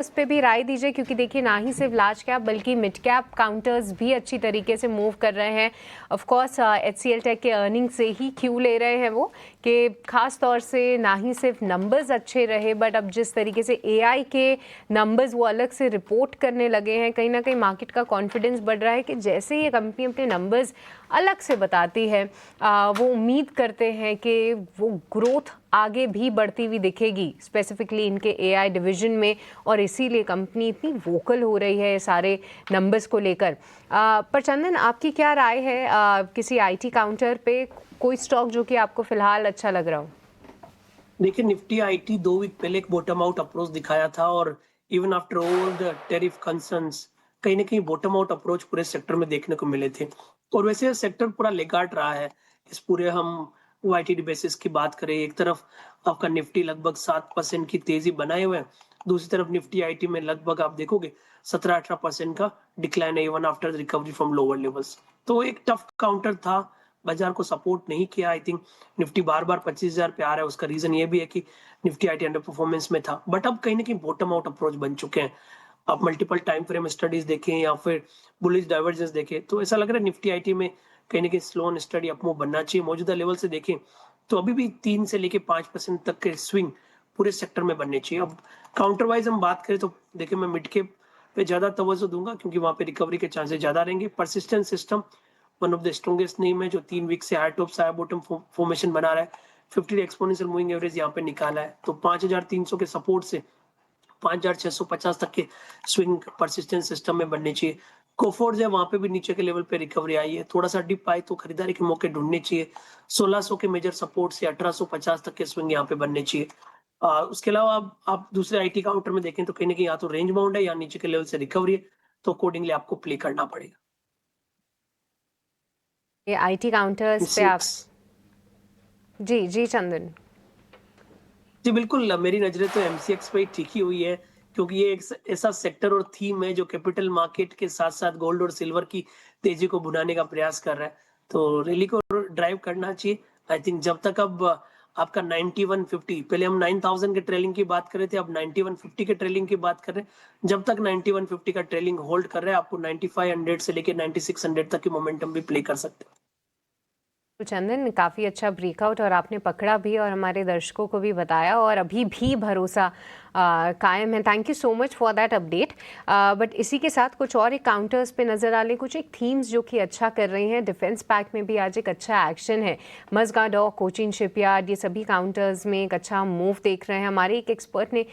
इस पे भी राय दीजिए, क्योंकि देखिए ना ही सिर्फ लार्ज कैप बल्कि मिड कैप काउंटर्स भी अच्छी तरीके से मूव कर रहे हैं। ऑफ कोर्स HCL टेक के अर्निंग से ही क्यू ले रहे हैं वो, कि खास तौर से ना ही सिर्फ नंबर्स अच्छे रहे, बट अब जिस तरीके से AI के नंबर्स वो अलग से रिपोर्ट करने लगे हैं, कहीं ना कहीं मार्केट का कॉन्फिडेंस बढ़ रहा है कि जैसे ही ये कंपनी अपने नंबर्स अलग से बताती है वो उम्मीद करते हैं कि वो ग्रोथ आगे भी बढ़ती हुई दिखेगी, स्पेसिफिकली इनके AI डिवीजन में, और इसीलिए कंपनी इतनी वोकल हो रही है सारे नंबर्स को लेकर। पर चंदन, आपकी क्या राय है किसी IT काउंटर पे कोई स्टॉक जो कि आपको फिलहाल अच्छा लग रहा हो? देखिए, निफ्टी आईटी 2 वीक पहले एक बॉटम आउट अप्रोच दिखाया था और even after all the tariff concerns कहीं ना कहीं बॉटम आउट अप्रोच पूरे सेक्टर में देखने को मिले थे। और वैसे सेक्टर पूरा लेगाट रहा है इस पूरे हम वाईटीडी बेसिस की बात करें। एक तरफ आपका निफ्टी लगभग 7% की तेजी बनाए हुए है, दूसरी तरफ निफ्टी आईटी में लगभग आप देखोगे 17-18% का डिक्लाइन है even after recovery from lower levels. तो एक टफ काउंटर था, बाजार को सपोर्ट नहीं किया। आई थिंक निफ्टी बार बार 25,000 पे आ रहा है, उसका रीजन ये भी है कि निफ्टी आईटी अंडर परफॉर्मेंस में था, बट अब कहीं ना कहीं बॉटम आउट अप्रोच बन चुके हैं। आप मल्टीपल टाइम फ्रेम स्टडीज देखें या फिर बुलिश डाइवर्जेंस देखें तो ऐसा लग रहा है निफ्टी आईटी में कहीं ना कहीं स्लो एंड स्टडी अपमूव बनना चाहिए। मौजूदा लेवल से देखें तो अभी भी 3 से लेके 5% तक के स्विंग पूरे सेक्टर में बनने चाहिए। अब काउंटर वाइज हम बात करें तो देखिए, मैं मिड कैप पे ज्यादा तवज्जो दूंगा क्योंकि वहां पे रिकवरी के चांसेस ज्यादा रहेंगे। Persistent system one of the strongest name है जो 3 वीक से हाई टॉप से हाई बॉटम फॉर्मेशन बना रहा है। 50 एक्सपोनेंशियल मूविंग एवरेज यहाँ पे निकाला है, तो 5,300 के सपोर्ट से 5,650 तक के स्विंग परसिस्टेंट सिस्टम में बनने चाहिए। कोफोर्ज है, वहां पे भी नीचे के लेवल पे रिकवरी आई है, थोड़ा सा डिप आए तो खरीदारी के मौके ढूंढने चाहिए। 1600 के मेजर सपोर्ट से 1850 तक के स्विंग यहाँ पे बनने चाहिए। उसके अलावा आप दूसरे आईटी काउंटर में देखें तो कहीं ना कहीं या तो रेंज बाउंड है या नीचे के लेवल से रिकवरी है, तो अकॉर्डिंगली आपको प्ले करना पड़ेगा। ये IT काउंटर्स पे आप? एमसीएक्स, जी जी चंदन। जी बिल्कुल, मेरी नज़रें तो एमसीएक्स पे ही टिकी हुई है क्योंकि ये एक ऐसा सेक्टर और थीम है जो कैपिटल मार्केट के साथ-साथ गोल्ड और सिल्वर की तेजी को भुनाने का प्रयास कर रहा है। तो रैली को ड्राइव करना चाहिए। आई थिंक जब तक अब आपका 9150, पहले हम 9000 के ट्रेलिंग की बात कर रहे थे, अब 9150 के ट्रेलिंग की बात कर रहे हैं। जब तक 9150 का ट्रेलिंग होल्ड कर रहा है, आपको 9500 से लेके 9600 तक की मोमेंटम भी प्ले कर सकते हैं। तो चंदन, काफ़ी अच्छा ब्रेकआउट और आपने पकड़ा भी और हमारे दर्शकों को भी बताया, और अभी भी भरोसा कायम है। Thank you so much for that update. But इसी के साथ कुछ और एक काउंटर्स पे नज़र डालें, कुछ एक थीम्स जो कि अच्छा कर रही हैं। डिफेंस पैक में भी आज एक अच्छा एक्शन है। मज़गाडॉक, कोचिन शिपयार्ड, ये सभी काउंटर्स में एक अच्छा मूव देख रहे हैं। हमारे एक एक्सपर्ट ने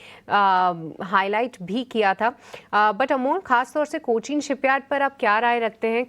हाईलाइट भी किया था। बट अमोल, खासतौर से कोचिन शिपयार्ड पर आप क्या राय रखते हैं?